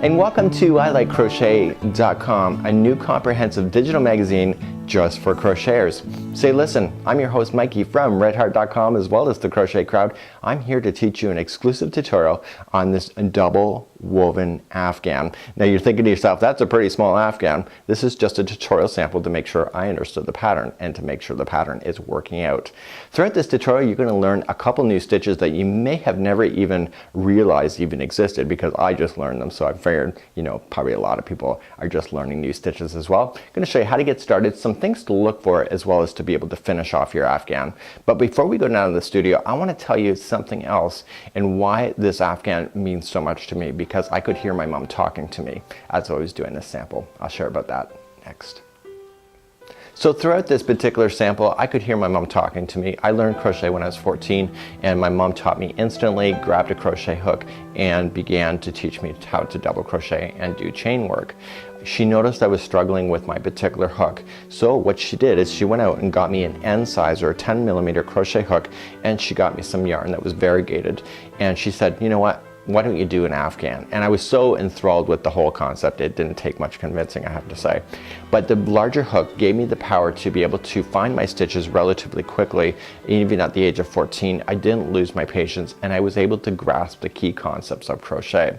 And welcome to ILikeCrochet.com, a new comprehensive digital magazine just for crocheters. Say listen, I'm your host Mikey from redheart.com as well as the Crochet Crowd. I'm here to teach you an exclusive tutorial on this double woven afghan. Now you're thinking to yourself, that's a pretty small afghan. This is just a tutorial sample to make sure I understood the pattern and to make sure the pattern is working out. Throughout this tutorial you're going to learn a couple new stitches that you may have never even realized even existed, because I just learned them, so I figured, you know, probably a lot of people are just learning new stitches as well. I'm going to show you how to get started, some things to look for, as well as to be able to finish off your afghan. But before we go down to the studio, I want to tell you something else and why this afghan means so much to me, because I could hear my mom talking to me as I was doing this sample. I'll share about that next. So throughout this particular sample, I could hear my mom talking to me. I learned crochet when I was 14, and my mom taught me instantly, grabbed a crochet hook, and began to teach me how to double crochet and do chain work. She noticed I was struggling with my particular hook, so what she did is she went out and got me an N size or a 10mm crochet hook, and she got me some yarn that was variegated, and she said, you know what, why don't you do an afghan? And I was so enthralled with the whole concept, it didn't take much convincing, I have to say. But the larger hook gave me the power to be able to find my stitches relatively quickly. Even at the age of 14, I didn't lose my patience, and I was able to grasp the key concepts of crochet.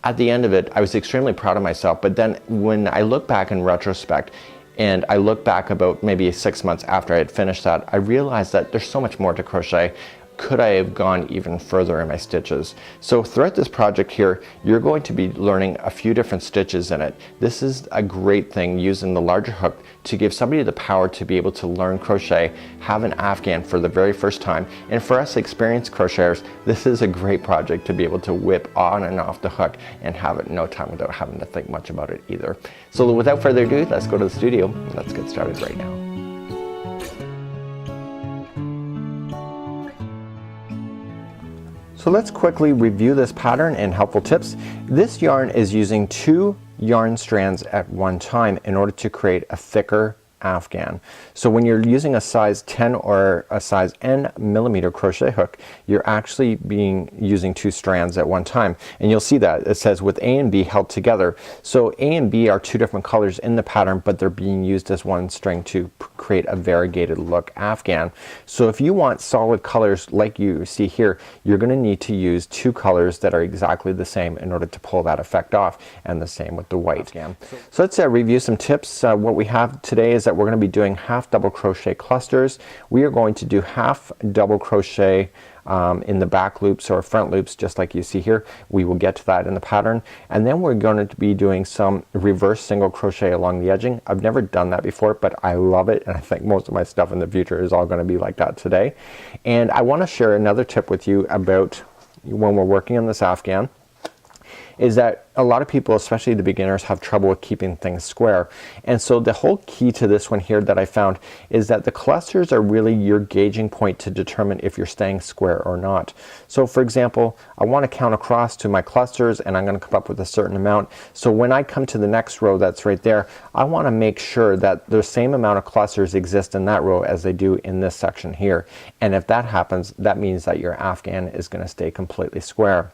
At the end of it, I was extremely proud of myself, but then when I look back in retrospect, and I look back about maybe 6 months after I had finished that, I realized that there's so much more to crochet. Could I have gone even further in my stitches? So throughout this project here, you're going to be learning a few different stitches in it. This is a great thing, using the larger hook to give somebody the power to be able to learn crochet, have an afghan for the very first time. And for us experienced crocheters, this is a great project to be able to whip on and off the hook and have it in no time without having to think much about it either. So without further ado, let's go to the studio and let's get started right now. So let's quickly review this pattern and helpful tips. This yarn is using 2 yarn strands at one time in order to create a thicker afghan. So when you're using a size 10 or a size N millimeter crochet hook, you're actually using 2 strands at one time, and you'll see that it says with A and B held together. So A and B are 2 different colors in the pattern, but they're being used as one string to create a variegated look afghan. So if you want solid colors like you see here, you're going to need to use 2 colors that are exactly the same in order to pull that effect off, and the same with the white. So let's review some tips. What we have today is that we're going to be doing half double crochet clusters. We are going to do half double crochet in the back loops or front loops, just like you see here. We will get to that in the pattern, and then we're going to be doing some reverse single crochet along the edging. I've never done that before, but I love it, and I think most of my stuff in the future is all going to be like that today. And I want to share another tip with you about when we're working on this afghan, is that a lot of people, especially the beginners, have trouble with keeping things square. And so the whole key to this one here that I found is that the clusters are really your gauging point to determine if you're staying square or not. So for example, I want to count across to my clusters, and I'm going to come up with a certain amount. So when I come to the next row that's right there, I want to make sure that the same amount of clusters exist in that row as they do in this section here. And if that happens, that means that your afghan is going to stay completely square.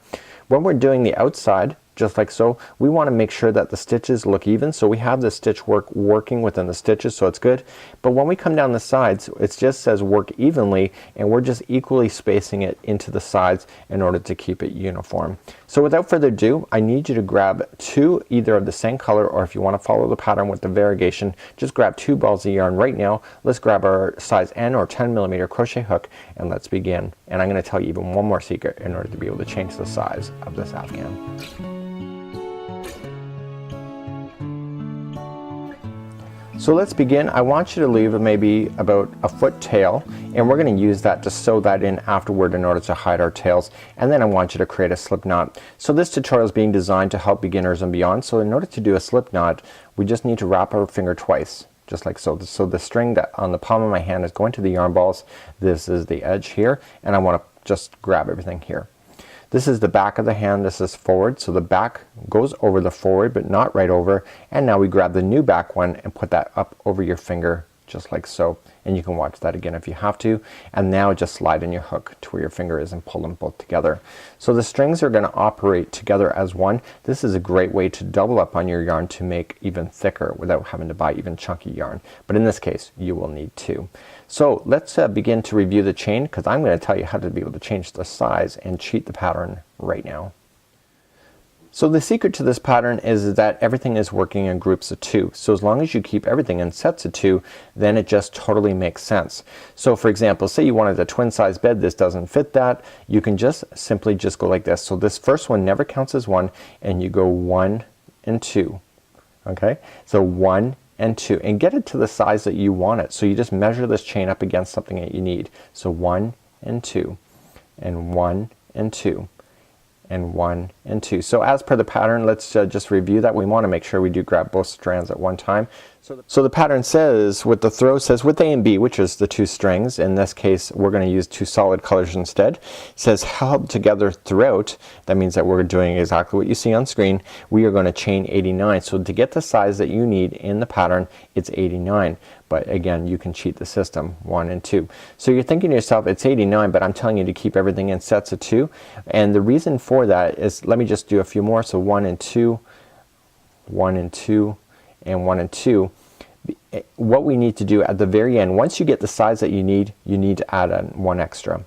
When we're doing the outside, just like so, we want to make sure that the stitches look even. So we have the stitch working within the stitches, so it's good. But when we come down the sides, it just says work evenly, and we're just equally spacing it into the sides in order to keep it uniform. So without further ado, I need you to grab 2 either of the same color, or if you want to follow the pattern with the variegation, just grab 2 balls of yarn right now. Let's grab our size N or 10mm crochet hook, and let's begin. And I'm going to tell you even one more secret in order to be able to change the size of this afghan. So let's begin. I want you to leave maybe about a foot tail, and we're going to use that to sew that in afterward in order to hide our tails. And then I want you to create a slip knot. So this tutorial is being designed to help beginners and beyond. So in order to do a slip knot, we just need to wrap our finger twice, just like so. So the string that on the palm of my hand is going to the yarn balls. This is the edge here, and I want to just grab everything here. This is the back of the hand, this is forward, so the back goes over the forward but not right over, and now we grab the new back one and put that up over your finger just like so, and you can watch that again if you have to. And now just slide in your hook to where your finger is and pull them both together. So the strings are gonna operate together as one. This is a great way to double up on your yarn to make even thicker without having to buy even chunky yarn, but in this case you will need two. So let's begin to review the chain, because I'm gonna tell you how to be able to change the size and cheat the pattern right now. So the secret to this pattern is that everything is working in groups of two. So as long as you keep everything in sets of two, then it just totally makes sense. So for example, say you wanted a twin size bed, this doesn't fit that, you can just simply just go like this. So this first one never counts as one, and you go 1 and 2. Okay, so 1 and 2, and get it to the size that you want it. So you just measure this chain up against something that you need. So 1 and 2 and 1 and 2 and 1 and 2. So as per the pattern, let's just review that. We want to make sure we do grab both strands at one time. So the pattern says, with the throw says with A and B, which is the two strings, in this case we're going to use two solid colors instead. It says held together throughout. That means that we're doing exactly what you see on screen. We are going to chain 89. So to get the size that you need in the pattern, it's 89. But again, you can cheat the system, 1 and 2. So you're thinking to yourself, it's 89, but I'm telling you to keep everything in sets of 2. And the reason for that is, let me just do a few more. So 1 and 2, 1 and 2, and 1 and 2. What we need to do at the very end, once you get the size that you need to add one extra.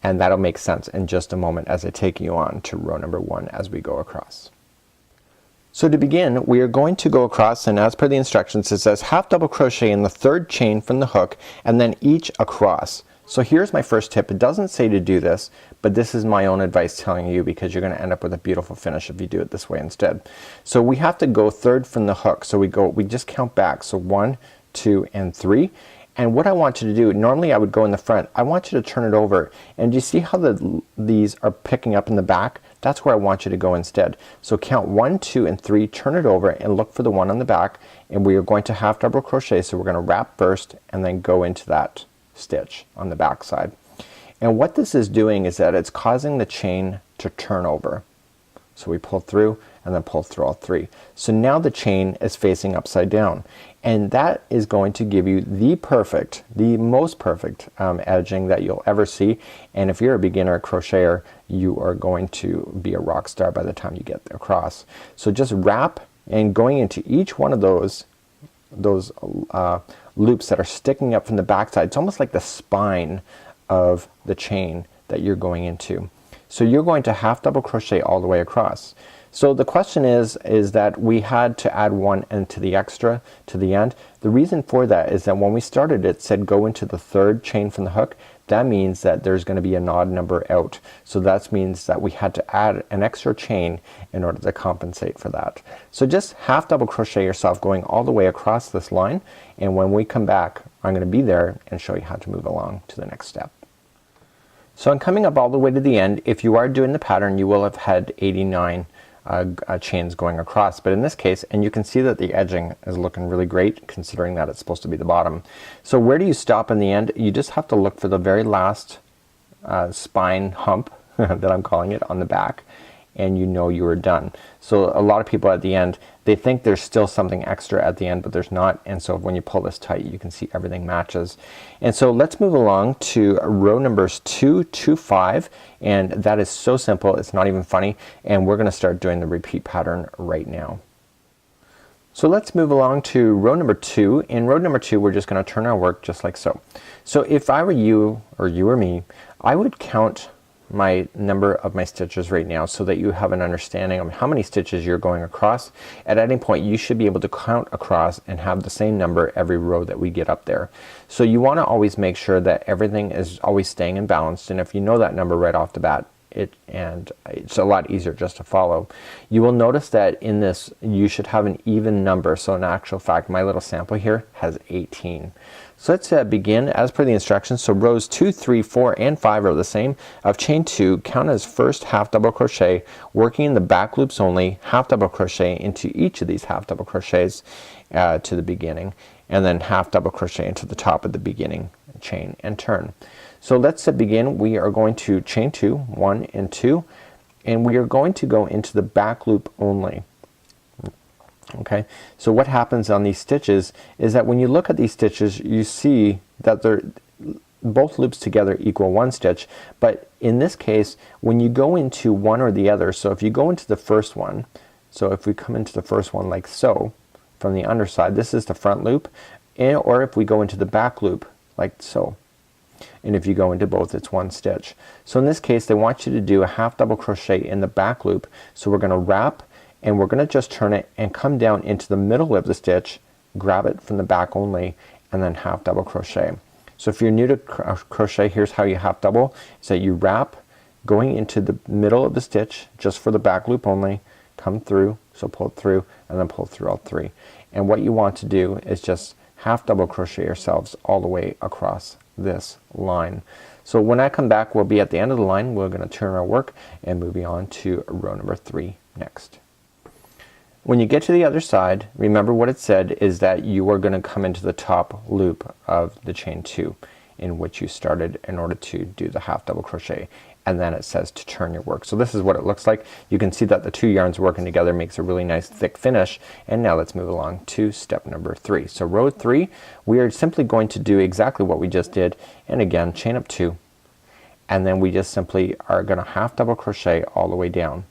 And that'll make sense in just a moment as I take you on to row number 1 as we go across. So to begin, we are going to go across, and as per the instructions it says half double crochet in the third chain from the hook and then each across. So here's my first tip. It doesn't say to do this, but this is my own advice telling you, because you're gonna end up with a beautiful finish if you do it this way instead. So we have to go third from the hook. So we just count back. So 1, 2, and 3. And what I want you to do, normally I would go in the front, I want you to turn it over, and you see how these are picking up in the back? That's where I want you to go instead. So count 1, 2, and 3, turn it over and look for the one on the back, and we are going to half double crochet. So we're gonna wrap first and then go into that stitch on the back side. And what this is doing is that it's causing the chain to turn over. So we pull through and then pull through all 3. So now the chain is facing upside down, and that is going to give you the most perfect edging that you'll ever see. And if you're a beginner crocheter, you are going to be a rock star by the time you get across. So just wrap, and going into each one of those loops that are sticking up from the back side, it's almost like the spine of the chain that you're going into. So you're going to half double crochet all the way across. So the question is that we had to add one into the extra to the end. The reason for that is that when we started it said go into the third chain from the hook. That means that there's going to be an odd number out. So that means that we had to add an extra chain in order to compensate for that. So just half double crochet yourself going all the way across this line, and when we come back I'm going to be there and show you how to move along to the next step. So I'm coming up all the way to the end. If you are doing the pattern, you will have had 89 chains going across, but in this case, and you can see that the edging is looking really great considering that it's supposed to be the bottom. So where do you stop in the end? You just have to look for the very last spine hump that I'm calling it on the back, and you know you are done. So a lot of people at the end, they think there's still something extra at the end, but there's not, and so when you pull this tight you can see everything matches. And so let's move along to row numbers 2 to 5, and that is so simple it's not even funny, and we're gonna start doing the repeat pattern right now. So let's move along to row number 2. In row number 2 we're just gonna turn our work just like so. So if I were you, or you or me, I would count my number of my stitches right now so that you have an understanding of how many stitches you're going across. At any point you should be able to count across and have the same number every row that we get up there. So you want to always make sure that everything is always staying in balance, and if you know that number right off the bat, it's a lot easier just to follow. You will notice that in this you should have an even number. So in actual fact my little sample here has 18. So let's begin as per the instructions. So rows 2, 3, 4, and 5 are the same. Of chain 2, count as first half double crochet, working in the back loops only, half double crochet into each of these half double crochets to the beginning, and then half double crochet into the top of the beginning chain and turn. So let's begin. We are going to chain 2, 1 and 2, and we are going to go into the back loop only. Okay, so what happens on these stitches is that when you look at these stitches, you see that they're both loops together equal one stitch, but in this case when you go into one or the other, so if you go into the first one, so if we come into the first one like so from the underside, this is the front loop, or if we go into the back loop like so, and if you go into both it's one stitch. So in this case they want you to do a half double crochet in the back loop, so we're gonna wrap and we're gonna just turn it and come down into the middle of the stitch, grab it from the back only, and then half double crochet. So if you're new to crochet, here's how you half double. So you wrap going into the middle of the stitch just for the back loop only, come through, so pull it through and then pull through all three. And what you want to do is just half double crochet yourselves all the way across this line. So when I come back we'll be at the end of the line. We're gonna turn our work and moving on to row number 3 next. When you get to the other side, remember what it said is that you are gonna come into the top loop of the chain 2 in which you started in order to do the half double crochet, and then it says to turn your work. So this is what it looks like. You can see that the two yarns working together makes a really nice thick finish. And now let's move along to step number 3. So row 3 we are simply going to do exactly what we just did, and again chain up 2, and then we just simply are gonna half double crochet all the way down.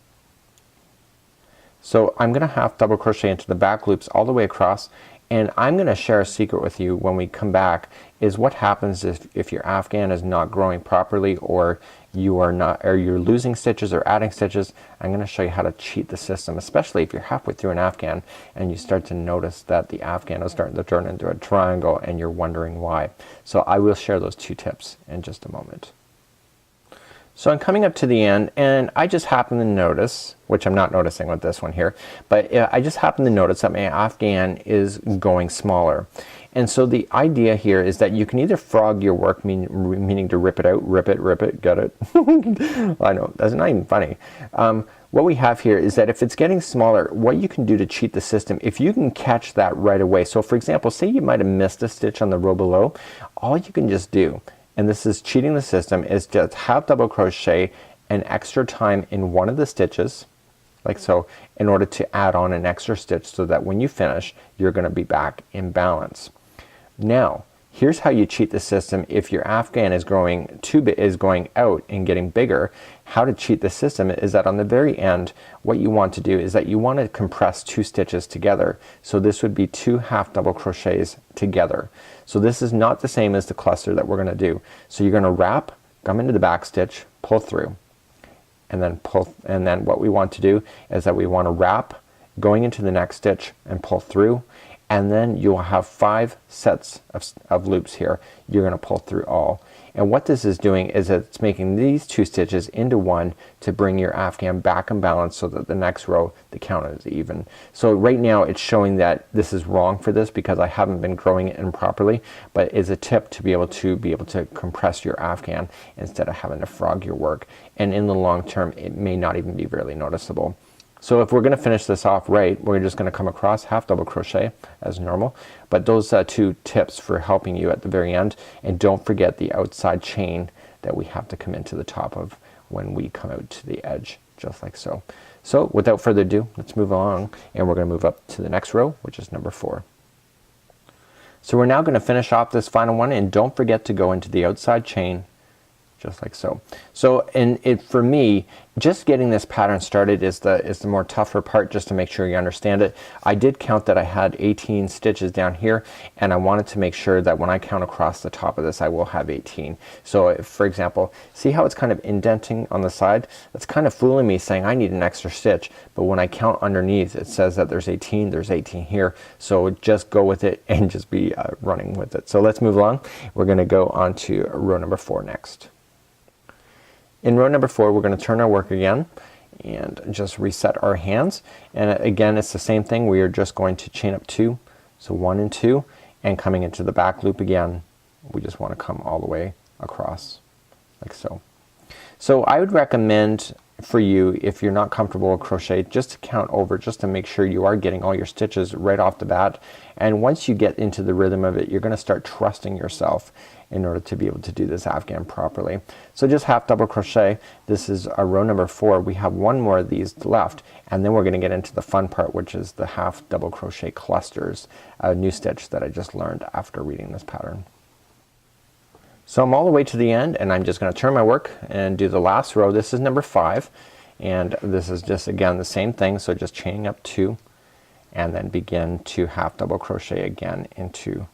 So I'm gonna half double crochet into the back loops all the way across, and I'm gonna share a secret with you when we come back is what happens if your afghan is not growing properly, or you are not, or you're losing stitches or adding stitches. I'm gonna show you how to cheat the system, especially if you're halfway through an afghan and you start to notice that the afghan is starting to turn into a triangle and you're wondering why. So I will share those 2 tips in just a moment. So I'm coming up to the end and I just happen to notice, which I'm not noticing with this one here, but I just happen to notice that my afghan is going smaller. And so the idea here is that you can either frog your work, meaning to rip it out, rip it, get it. I know, that's not even funny. What we have here is that if it's getting smaller, what you can do to cheat the system, if you can catch that right away. So for example, say you might have missed a stitch on the row below, all you can just do, and this is cheating the system, is just half double crochet an extra time in one of the stitches like so, in order to add on an extra stitch so that when you finish you're gonna be back in balance. Now here's how you cheat the system if your afghan is growing is going out and getting bigger. How to cheat the system is that on the very end what you want to do is that you want to compress 2 stitches together. So this would be 2 half double crochets together. So this is not the same as the cluster that we're gonna do. So you're gonna wrap, come into the back stitch, pull through, and then pull, and then what we want to do is that we want to wrap going into the next stitch and pull through, and then you'll have 5 sets of loops here. You're gonna pull through all. And what this is doing is that it's making these 2 stitches into one to bring your afghan back in balance so that the next row the count is even. So right now it's showing that this is wrong for this because I haven't been growing it in properly, but it's a tip to be able to compress your afghan instead of having to frog your work. And in the long term it may not even be really noticeable. So if we're gonna finish this off right, we're just gonna come across half double crochet as normal. But those 2 tips for helping you at the very end, and don't forget the outside chain that we have to come into the top of when we come out to the edge, just like so. So without further ado, let's move along and we're gonna move up to the next row, which is number 4. So we're now gonna finish off this final one, and don't forget to go into the outside chain just like so. So and for me, just getting this pattern started is the more tougher part, just to make sure you understand it. I did count that I had 18 stitches down here, and I wanted to make sure that when I count across the top of this I will have 18. So if, for example, see how it's kind of indenting on the side? That's kind of fooling me, saying I need an extra stitch, but when I count underneath it says that there's 18, there's 18 here. So just go with it and just be running with it. So let's move along. We're gonna go on to row number 4 next. In row number 4 we're gonna turn our work again and just reset our hands, and again it's the same thing. We are just going to chain up 2, so 1 and 2, and coming into the back loop again we just want to come all the way across like so. So I would recommend for you, if you're not comfortable with crochet, just to count over, just to make sure you are getting all your stitches right off the bat. And once you get into the rhythm of it, you're gonna start trusting yourself in order to be able to do this afghan properly. So just half double crochet. This is our row number 4. We have one more of these left, and then we're gonna get into the fun part, which is the half double crochet clusters, a new stitch that I just learned after reading this pattern. So I'm all the way to the end, and I'm just gonna turn my work and do the last row. This is number 5, and this is just again the same thing. So just chaining up 2 and then begin to half double crochet again into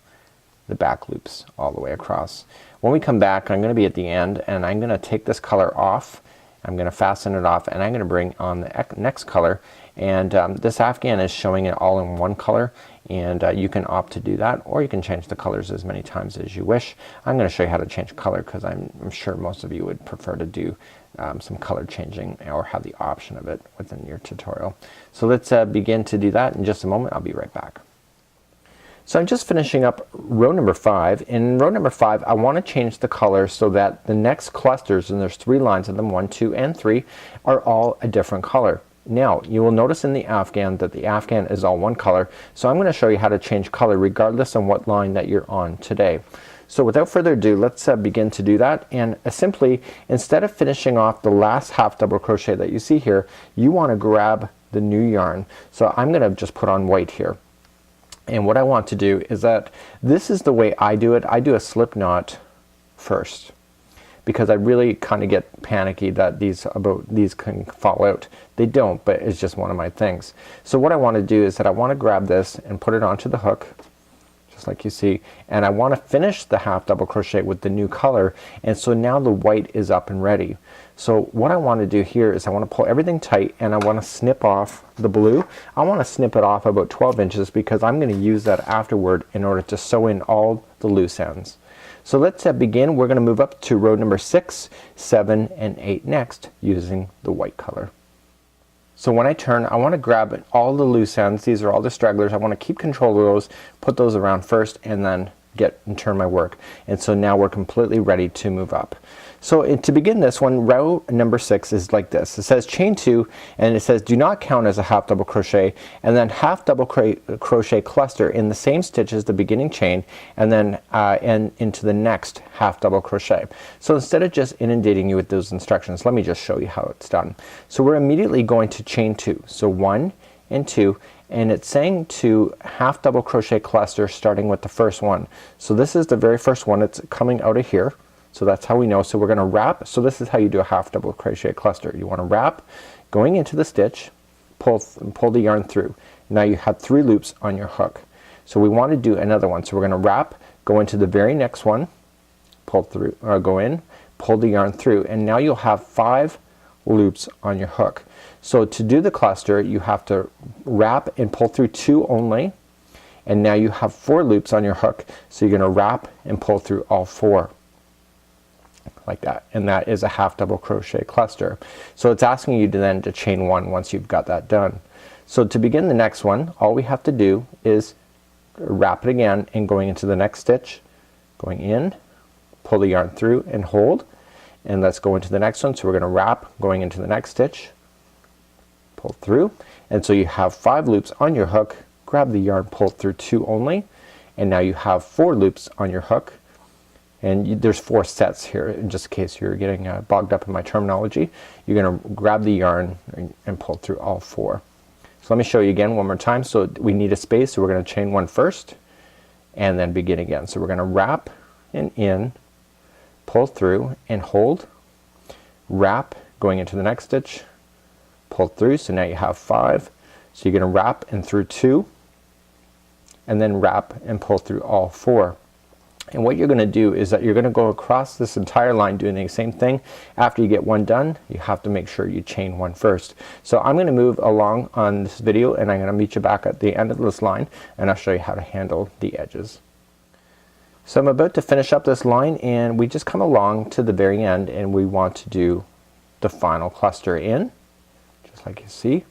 the back loops all the way across. When we come back, I'm gonna be at the end, and I'm gonna take this color off. I'm gonna fasten it off, and I'm gonna bring on the next color. And this afghan is showing it all in one color, and you can opt to do that, or you can change the colors as many times as you wish. I'm gonna show you how to change color, because I'm sure most of you would prefer to do some color changing or have the option of it within your tutorial. So let's begin to do that in just a moment. I'll be right back. So I'm just finishing up row number 5. In row number 5, I want to change the color so that the next clusters, and there's 3 lines of them, 1, 2, and 3, are all a different color. Now you will notice in the afghan that the afghan is all one color, so I'm gonna show you how to change color regardless of what line that you're on today. So without further ado, let's begin to do that. And simply, instead of finishing off the last half double crochet that you see here, you want to grab the new yarn. So I'm gonna just put on white here. And what I want to do is that this is the way I do it. I do a slip knot first, because I really kind of get panicky that these can fall out. They don't, but it's just one of my things. So what I want to do is that I want to grab this and put it onto the hook, just like you see, and I want to finish the half double crochet with the new color. And so now the white is up and ready. So what I want to do here is I want to pull everything tight, and I want to snip off the blue. I want to snip it off about 12 inches because I'm going to use that afterward in order to sew in all the loose ends. So let's begin. We're going to move up to row number 6, 7, and 8 next using the white color. So when I turn, I want to grab all the loose ends. These are all the stragglers. I want to keep control of those, put those around first, and then get and turn my work. And so now we're completely ready to move up. So to begin this one, row number 6 is like this. It says chain 2, and it says do not count as a half double crochet, and then half double crochet cluster in the same stitch as the beginning chain, and then and into the next half double crochet. So instead of just inundating you with those instructions, let me just show you how it's done. So we're immediately going to chain 2. So 1 and 2, and it's saying to half double crochet cluster starting with the first one. So this is the very first one. It's coming out of here. So that's how we know. So we're gonna wrap. So this is how you do a half double crochet cluster. You want to wrap going into the stitch, pull the yarn through. Now you have 3 loops on your hook. So we want to do another one. So we're gonna wrap, go into the very next one, pull through, or go in, pull the yarn through, and now you'll have 5 loops on your hook. So to do the cluster, you have to wrap and pull through 2 only, and now you have 4 loops on your hook. So you're gonna wrap and pull through all 4. Like that, and that is a half double crochet cluster. So it's asking you to then to chain 1 once you've got that done. So to begin the next one, all we have to do is wrap it again, and going into the next stitch, going in, pull the yarn through and hold, and let's go into the next one. So we're gonna wrap going into the next stitch, pull through, and so you have 5 loops on your hook. Grab the yarn, pull through 2 only, and now you have 4 loops on your hook. And there's 4 sets here, in just in case you're getting bogged up in my terminology. You're gonna grab the yarn and pull through all 4. So let me show you again one more time. So we need a space, so we're gonna chain 1 first and then begin again. So we're gonna wrap and in, pull through and hold, wrap going into the next stitch, pull through. So now you have 5. So you're gonna wrap and through 2, and then wrap and pull through all 4. And what you're gonna do is that you're gonna go across this entire line doing the same thing. After you get 1 done, you have to make sure you chain 1 first. So I'm gonna move along on this video, and I'm gonna meet you back at the end of this line, and I'll show you how to handle the edges. So I'm about to finish up this line, and we just come along to the very end, and we want to do the final cluster in, just like you see.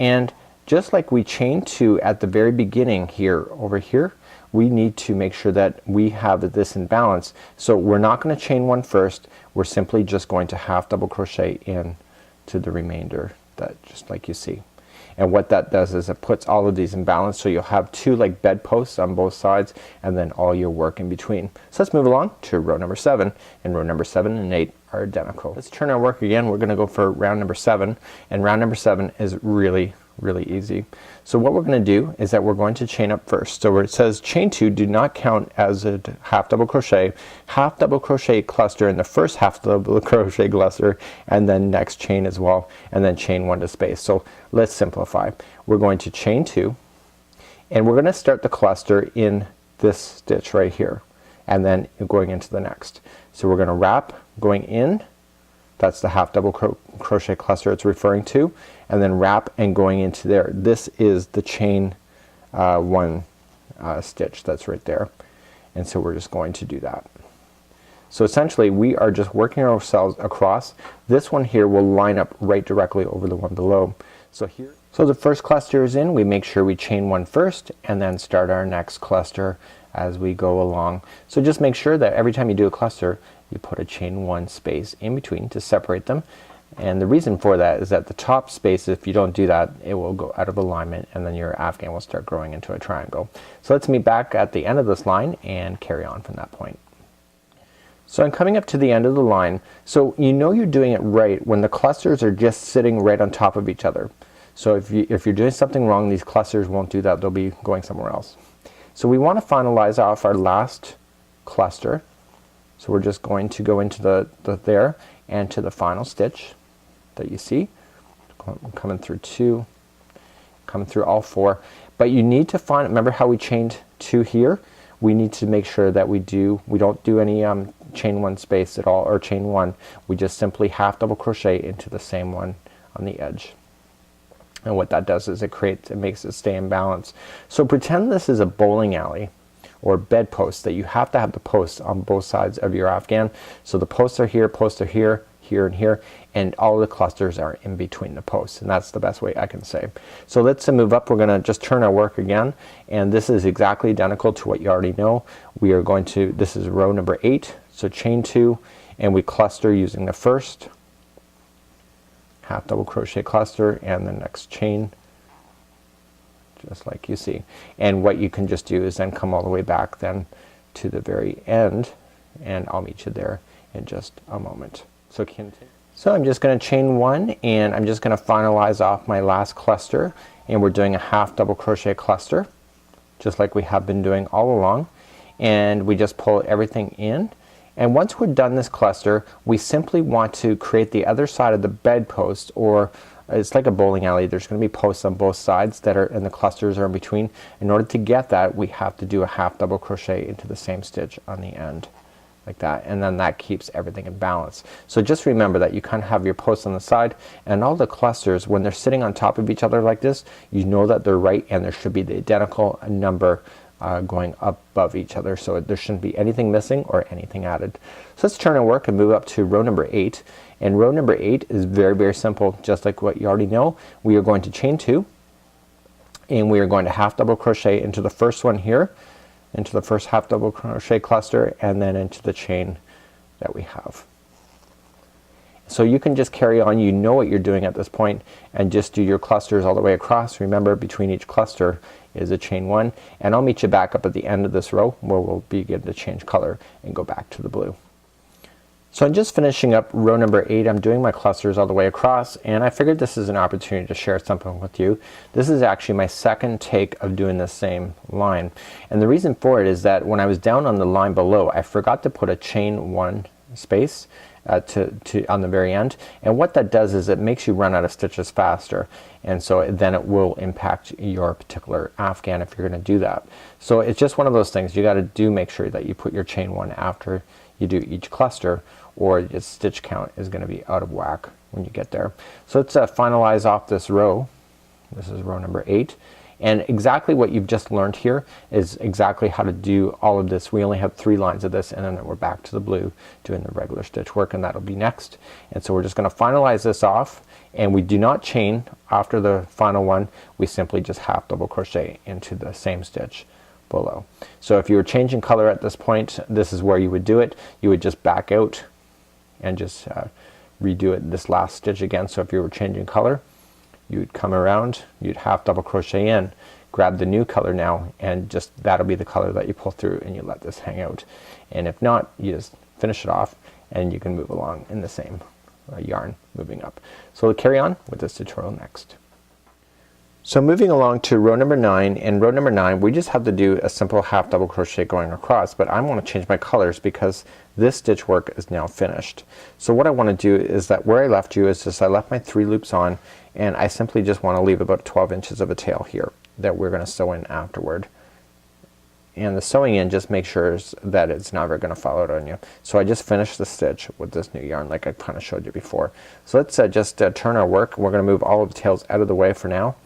And just like we chained 2 at the very beginning here, over here, we need to make sure that we have this in balance. So we're not going to chain 1 first. We're simply just going to half double crochet in to the remainder, that just like you see. And what that does is it puts all of these in balance, so you'll have two like bed posts on both sides and then all your work in between. So let's move along to row number 7, and row number 7 and 8 are identical. Let's turn our work again. We're gonna go for round number 7, and round number 7 is really easy. So what we're gonna do is that we're going to chain up first. So where it says chain 2, do not count as a half double crochet cluster in the first half double crochet cluster, and then next chain as well, and then chain 1 to space. So let's simplify. We're going to chain 2, and we're gonna start the cluster in this stitch right here, and then going into the next. So we're gonna wrap going in, that's the half double crochet cluster it's referring to, and then wrap and going into there. This is the chain 1 stitch that's right there, and so we're just going to do that. So essentially we are just working ourselves across. This one here will line up right directly over the one below. So here, so the first cluster is in, we make sure we chain 1 first and then start our next cluster as we go along. So just make sure that every time you do a cluster you put a chain 1 space in between to separate them, and the reason for that is that the top space, if you don't do that, it will go out of alignment and then your afghan will start growing into a triangle. So let's meet back at the end of this line and carry on from that point. So I'm coming up to the end of the line. So you know you're doing it right when the clusters are just sitting right on top of each other. So if you're doing something wrong, these clusters won't do that, they'll be going somewhere else. So we want to finalize off our last cluster. So we're just going to go into the there and to the final stitch that you see. Coming through 2, coming through all 4. But you need to find, remember how we chained 2 here? We need to make sure that we don't do any chain 1 space at all, or chain 1. We just simply half double crochet into the same one on the edge. And what that does is it makes it stay in balance. So pretend this is a bowling alley or bed post, that you have to have the posts on both sides of your afghan. So the posts are here, here and here, and all the clusters are in between the posts, and that's the best way I can say. So let's move up. We're gonna just turn our work again, and this is exactly identical to what you already know. We are going to, this is row number 8, so chain 2, and we cluster using the first half double crochet cluster and the next chain, just like you see. And what you can just do is then come all the way back then to the very end, and I'll meet you there in just a moment. So continue. So I'm just gonna chain 1, and I'm just gonna finalize off my last cluster, and we're doing a half double crochet cluster just like we have been doing all along, and we just pull everything in. And once we're done this cluster, we simply want to create the other side of the bed post, or it's like a bowling alley. There's going to be posts on both sides that are, and the clusters are in between. In order to get that, we have to do a half double crochet into the same stitch on the end, like that, and then that keeps everything in balance. So just remember that you kind of have your posts on the side, and all the clusters, when they're sitting on top of each other like this, you know that they're right, and there should be the identical number going up above each other, so there shouldn't be anything missing or anything added. So let's turn our work and move up to row number 8, and row number 8 is very simple, just like what you already know. We are going to chain 2, and we are going to half double crochet into the first one here, into the first half double crochet cluster, and then into the chain that we have. So you can just carry on, you know what you're doing at this point, and just do your clusters all the way across. Remember, between each cluster is a chain 1, and I'll meet you back up at the end of this row where we'll begin to change color and go back to the blue. So I'm just finishing up row number 8. I'm doing my clusters all the way across, and I figured this is an opportunity to share something with you. This is actually my second take of doing the same line, and the reason for it is that when I was down on the line below, I forgot to put a chain 1 space on the very end, and what that does is it makes you run out of stitches faster, and so then it will impact your particular afghan if you're gonna do that. So it's just one of those things, you gotta make sure that you put your chain 1 after you do each cluster, or your stitch count is gonna be out of whack when you get there. So let's finalize off this row. This is row number 8, and exactly what you've just learned here is exactly how to do all of this. We only have 3 lines of this, and then we're back to the blue doing the regular stitch work, and that'll be next. And so we're just gonna finalize this off, and we do not chain after the final one. We simply just half double crochet into the same stitch below. So if you were changing color at this point, this is where you would do it. You would just back out and just redo it this last stitch again. So if you were changing color, you'd come around, you'd half double crochet in, grab the new color now, and just that'll be the color that you pull through, and you let this hang out. And if not, you just finish it off and you can move along in the same yarn moving up. So we'll carry on with this tutorial next. So moving along to row number 9, and row number 9 we just have to do a simple half double crochet going across, but I want to change my colors because this stitch work is now finished. So what I want to do is that where I left you is just I left my 3 loops on, and I simply just want to leave about 12 inches of a tail here that we're gonna sew in afterward. And the sewing in just make sure that it's never gonna fall out on you. So I just finished the stitch with this new yarn like I kinda showed you before. So let's just turn our work. We're gonna move all of the tails out of the way for now,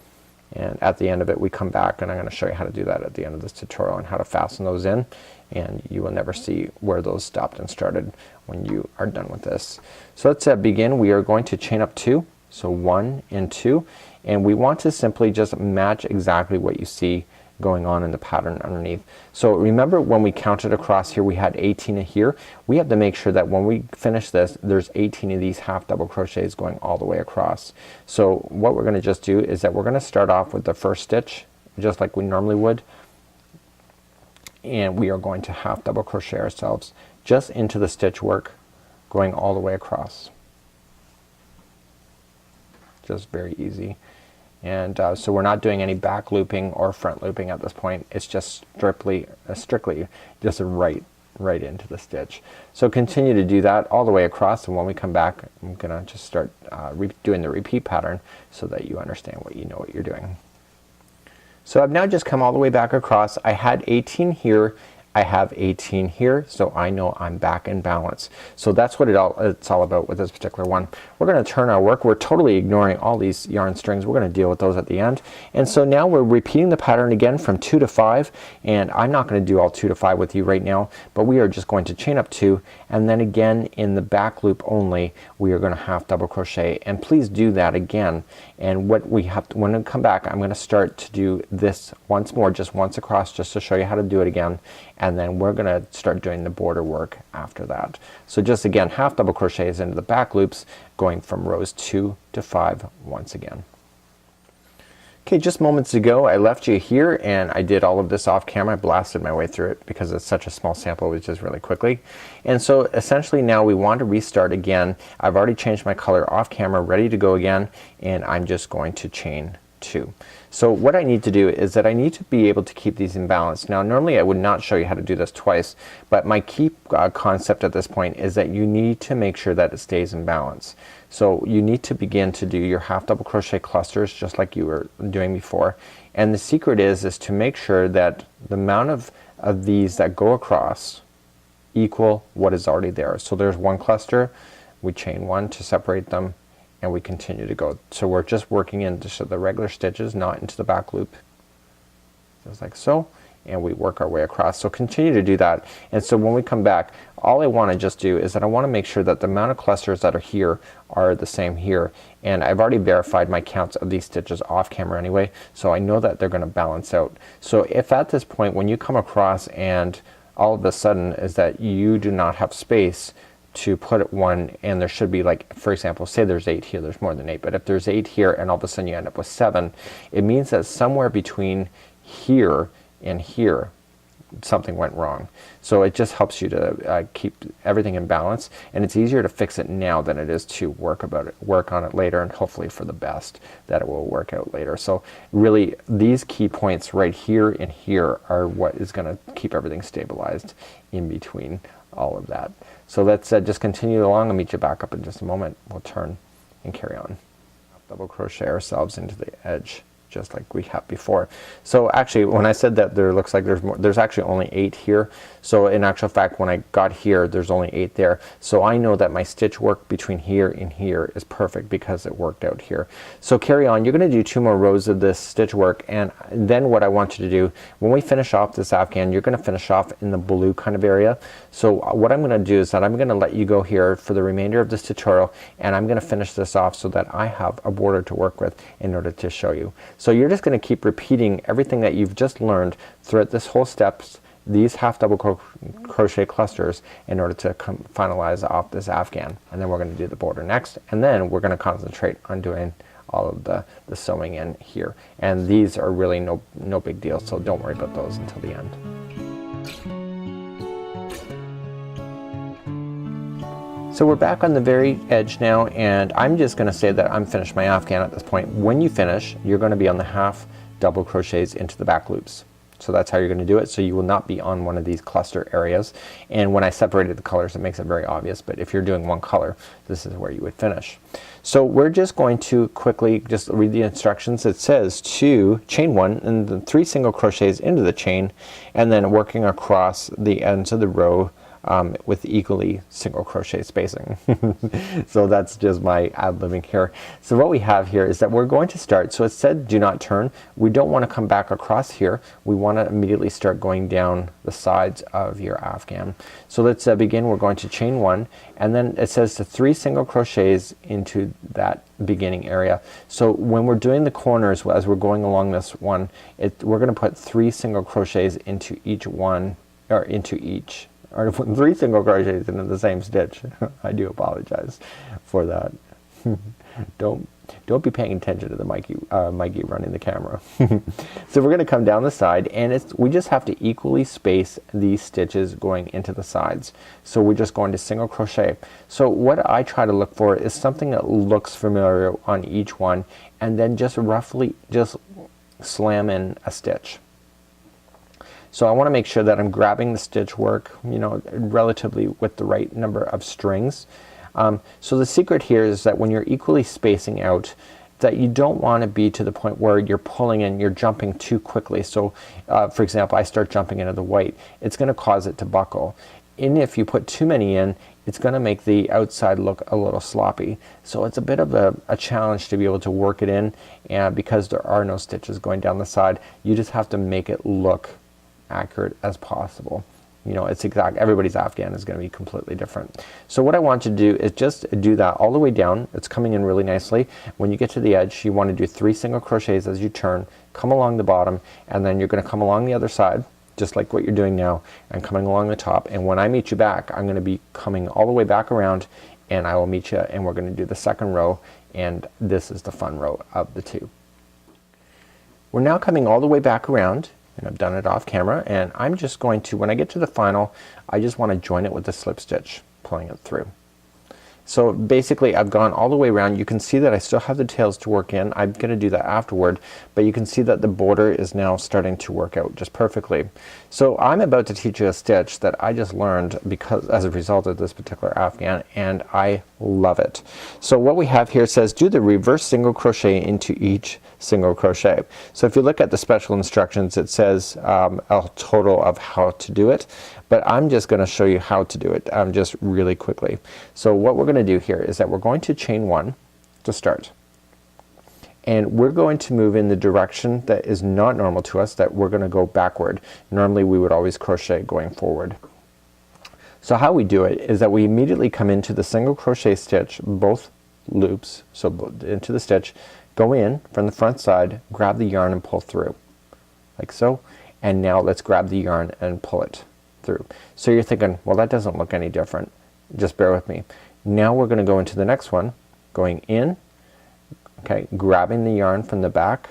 and at the end of it we come back, and I'm gonna show you how to do that at the end of this tutorial and how to fasten those in, and you will never see where those stopped and started when you are done with this. So let's begin. We are going to chain up 2, so 1 and 2, and we want to simply just match exactly what you see going on in the pattern underneath. So remember when we counted across here we had 18 here. We have to make sure that when we finish this there's 18 of these half double crochets going all the way across. So what we're gonna just do is that we're gonna start off with the first stitch just like we normally would, and we are going to half double crochet ourselves just into the stitch work going all the way across. Just very easy. And so we're not doing any back looping or front looping at this point. It's just strictly just a right into the stitch. So continue to do that all the way across, and when we come back I'm gonna just start doing the repeat pattern so that you understand what you know what you're doing. So I've now just come all the way back across. I had 18 here, I have 18 here, so I know I'm back in balance. So that's what it's all about with this particular one. We're gonna turn our work. We're totally ignoring all these yarn strings. We're gonna deal with those at the end. And so now we're repeating the pattern again from 2 to 5, and I'm not gonna do all 2 to 5 with you right now, but we are just going to chain up 2, and then again in the back loop only we are gonna half double crochet. And please do that again. And what we have to, when we come back I'm gonna start to do this once more, just once across, just to show you how to do it again, and then we're gonna start doing the border work after that. So just again half double crochets into the back loops going from rows 2 to 5 once again. Okay, just moments ago I left you here and I did all of this off camera. I blasted my way through it because it's such a small sample, which is really quickly. And so essentially now we want to restart again. I've already changed my color off camera, ready to go again, and I'm just going to chain 2. So what I need to do is that I need to be able to keep these in balance. Now normally I would not show you how to do this twice, but my key concept at this point is that you need to make sure that it stays in balance. So you need to begin to do your half double crochet clusters just like you were doing before, and the secret is to make sure that the amount of these that go across equal what is already there. So there's one cluster, we chain 1 to separate them, and we continue to go. So we're just working into the regular stitches, not into the back loop, just like so, and we work our way across. So continue to do that. And so when we come back, all I want to just do is that I want to make sure that the amount of clusters that are here are the same here, and I've already verified my counts of these stitches off camera anyway, so I know that they're gonna balance out. So if at this point when you come across and all of a sudden is that you do not have space to put one, and there should be, like for example, say there's 8 here, there's more than 8, but if there's 8 here and all of a sudden you end up with 7, it means that somewhere between here and here something went wrong. So it just helps you to keep everything in balance, and it's easier to fix it now than it is to work on it later, and hopefully for the best that it will work out later. So really these key points right here and here are what is gonna keep everything stabilized in between all of that. So let's just continue along. I'll meet you back up in just a moment. We'll turn and carry on. Double crochet ourselves into the edge just like we have before. So actually when I said that there looks like there's more, there's actually only 8 here. So in actual fact when I got here there's only 8 there. So I know that my stitch work between here and here is perfect because it worked out here. So carry on. You're gonna do 2 more rows of this stitch work, and then what I want you to do when we finish off this afghan, you're gonna finish off in the blue kind of area. So what I'm gonna do is that I'm gonna let you go here for the remainder of this tutorial, and I'm gonna finish this off so that I have a border to work with in order to show you. So you're just gonna keep repeating everything that you've just learned throughout this whole steps these half double crochet clusters in order to finalize off this afghan, and then we're going to do the border next, and then we're going to concentrate on doing all of the sewing in here, and these are really no big deal, so don't worry about those until the end. So we're back on the very edge now, and I'm just going to say that I'm finished my afghan at this point. When you finish, you're going to be on the half double crochets into the back loops. So that's how you're going to do it. So you will not be on one of these cluster areas, and when I separated the colors it makes it very obvious, but if you're doing one color, this is where you would finish. So we're just going to quickly just read the instructions. It says to chain 1 and then 3 single crochets into the chain, and then working across the ends of the row with equally single crochet spacing. So that's just my ad-libbing here. So what we have here is that we're going to start, so it said do not turn. We don't want to come back across here. We want to immediately start going down the sides of your afghan. So let's begin. We're going to chain 1, and then it says to 3 single crochets into that beginning area. So when we're doing the corners as we're going along this one, we're going to put 3 single crochets into each one, or into each, or 3 single crochets into the same stitch. I do apologize for that. Don't be paying attention to the Mikey running the camera. So we're gonna come down the side, and we just have to equally space these stitches going into the sides. So we're just going to single crochet. So what I try to look for is something that looks familiar on each one, and then just roughly just slam in a stitch. So I want to make sure that I'm grabbing the stitch work, you know, relatively with the right number of strings. So the secret here is that when you're equally spacing out, that you don't want to be to the point where you're pulling in, you're jumping too quickly. So for example, I start jumping into the white, it's going to cause it to buckle. And if you put too many in, it's going to make the outside look a little sloppy. So it's a bit of a challenge to be able to work it in, and because there are no stitches going down the side, you just have to make it look accurate as possible. You know, it's everybody's afghan is going to be completely different. So what I want to do is just do that all the way down. It's coming in really nicely. When you get to the edge, you want to do 3 single crochets as you turn, come along the bottom, and then you're going to come along the other side just like what you're doing now, and coming along the top, and when I meet you back, I'm going to be coming all the way back around, and I will meet you, and we're going to do the second row, and this is the fun row of the 2. We're now coming all the way back around, and I've done it off camera, and I'm just going to, when I get to the final, I just want to join it with the slip stitch, pulling it through. So basically I've gone all the way around. You can see that I still have the tails to work in. I'm gonna do that afterward, but you can see that the border is now starting to work out just perfectly. So I'm about to teach you a stitch that I just learned because as a result of this particular afghan, and I love it. So what we have here says do the reverse single crochet into each single crochet. So if you look at the special instructions, it says a total of how to do it, but I'm just gonna show you how to do it just really quickly. So what we're gonna do here is that we're going to chain 1 to start, and we're going to move in the direction that is not normal to us, that we're gonna go backward. Normally we would always crochet going forward. So how we do it is that we immediately come into the single crochet stitch, both loops, so into the stitch, go in from the front side, grab the yarn and pull through like so, and now let's grab the yarn and pull it through. So you're thinking, well, that doesn't look any different. Just bear with me. Now we're gonna go into the next one, going in, okay, grabbing the yarn from the back,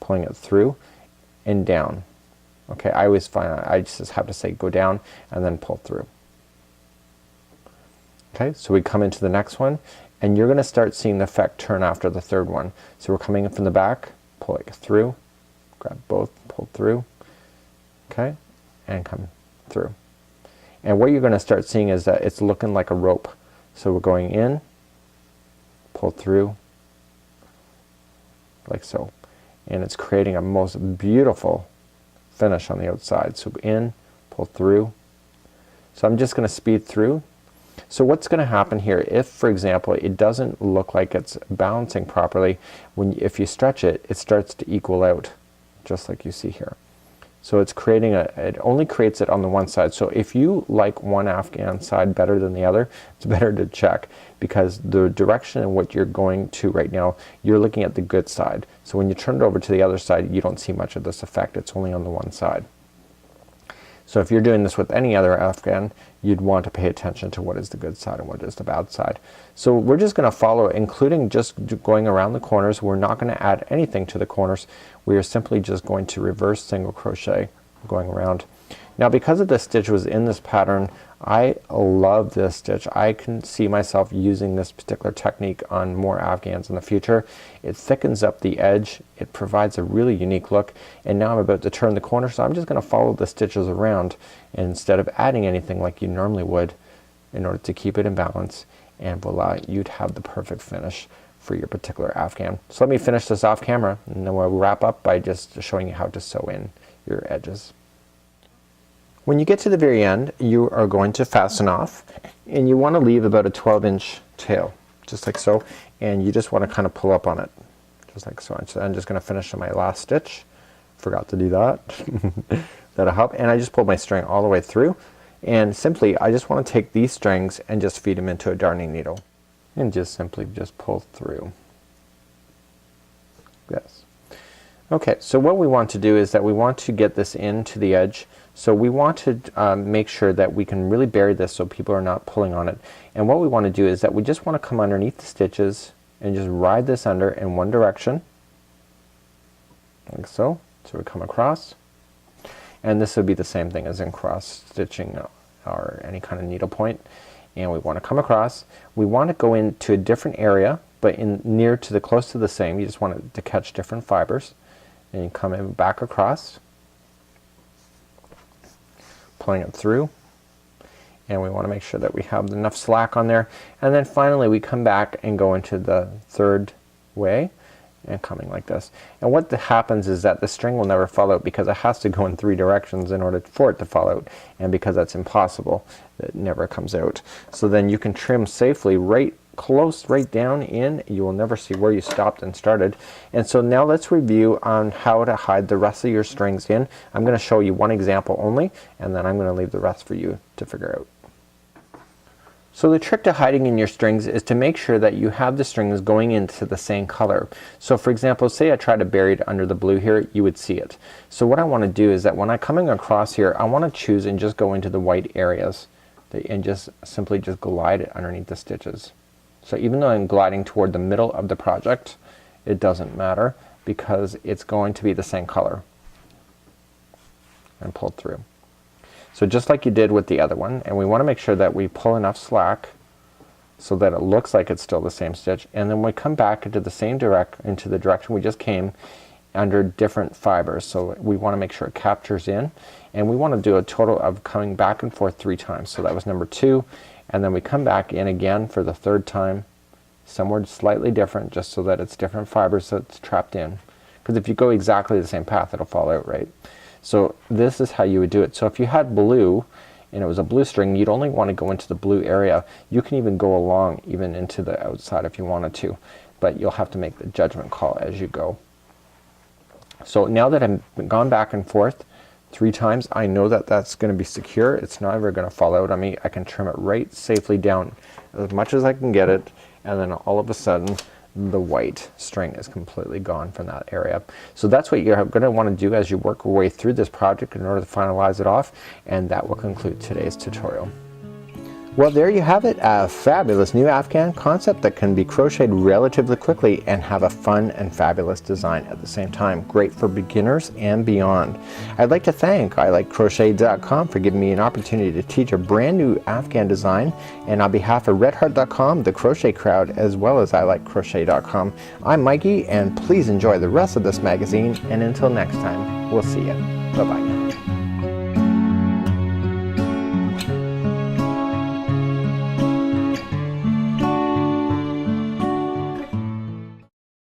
pulling it through and down. Okay, I always find I just have to say go down and then pull through. Okay, so we come into the next one, and you're gonna start seeing the effect turn after the third one. So we're coming in from the back, pull it through, grab both, pull through, okay, and come through. And what you're gonna start seeing is that it's looking like a rope. So we're going in, pull through like so, and it's creating a most beautiful finish on the outside. So in, pull through. So I'm just gonna speed through. So what's gonna happen here, if for example it doesn't look like it's balancing properly, if you stretch it, it starts to equal out just like you see here. So it's creating it only creates it on the one side. So if you like one afghan side better than the other, it's better to check, because the direction in what you're going to right now, you're looking at the good side. So when you turn it over to the other side, you don't see much of this effect. It's only on the one side. So if you're doing this with any other Afghan, you'd want to pay attention to what is the good side and what is the bad side. So we're just going to follow, including just going around the corners. We're not going to add anything to the corners. We are simply just going to reverse single crochet going around. Now because of this stitch was in this pattern, I love this stitch. I can see myself using this particular technique on more Afghans in the future. It thickens up the edge. It provides a really unique look. And now I'm about to turn the corner, so I'm just going to follow the stitches around instead of adding anything like you normally would in order to keep it in balance. And voila, you'd have the perfect finish for your particular Afghan. So let me finish this off camera and then we'll wrap up by just showing you how to sew in your edges. When you get to the very end, you are going to fasten off, and you want to leave about a 12-inch tail, just like so, and you just want to kind of pull up on it, just like so. So I'm just going to finish on my last stitch. Forgot to do that. That'll help. And I just pulled my string all the way through, and simply I just want to take these strings and just feed them into a darning needle, and just simply just pull through. Yes. Okay, so what we want to do is that we want to get this into the edge. So we want to make sure that we can really bury this so people are not pulling on it. And what we want to do is that we just want to come underneath the stitches and just ride this under in one direction, like so. So we come across, and this would be the same thing as in cross stitching or any kind of needle point. And we want to come across. We want to go into a different area, but in near to the close to the same. You just want it to catch different fibers, and you come in back across, pulling it through, and we want to make sure that we have enough slack on there. And then finally we come back and go into the third way and coming like this. And what happens is that the string will never fall out because it has to go in 3 directions in order for it to fall out, and because that's impossible, it never comes out. So then you can trim safely right close, right down in. You will never see where you stopped and started. And so now let's review on how to hide the rest of your strings in. I'm going to show you one example only, and then I'm going to leave the rest for you to figure out. So the trick to hiding in your strings is to make sure that you have the strings going into the same color. So for example, say I try to bury it under the blue here, you would see it. So what I want to do is that when I'm coming across here, I want to choose and just go into the white areas and just simply just glide it underneath the stitches. So even though I'm gliding toward the middle of the project, it doesn't matter because it's going to be the same color, and pull through. So just like you did with the other one, and we want to make sure that we pull enough slack so that it looks like it's still the same stitch, and then we come back into the same into the direction we just came under different fibers. So we want to make sure it captures in, and we want to do a total of coming back and forth 3 times. So that was number 2, and then we come back in again for the 3rd time, somewhere slightly different, just so that it's different fibers so it's trapped in, because if you go exactly the same path it'll fall out, right? So this is how you would do it. So if you had blue and it was a blue string, you'd only want to go into the blue area. You can even go along even into the outside if you wanted to, but you'll have to make the judgment call as you go. So now that I've gone back and forth 3 times, I know that that's going to be secure. It's not ever going to fall out on me. I can trim it right safely down as much as I can get it, and then all of a sudden the white string is completely gone from that area. So that's what you're going to want to do as you work your way through this project in order to finalize it off, and that will conclude today's tutorial. Well, there you have it, a fabulous new Afghan concept that can be crocheted relatively quickly and have a fun and fabulous design at the same time. Great for beginners and beyond. I'd like to thank ILikeCrochet.com for giving me an opportunity to teach a brand new Afghan design, and on behalf of RedHeart.com, the Crochet Crowd, as well as ILikeCrochet.com, I'm Mikey, and please enjoy the rest of this magazine, and until next time, we'll see you. Bye-bye.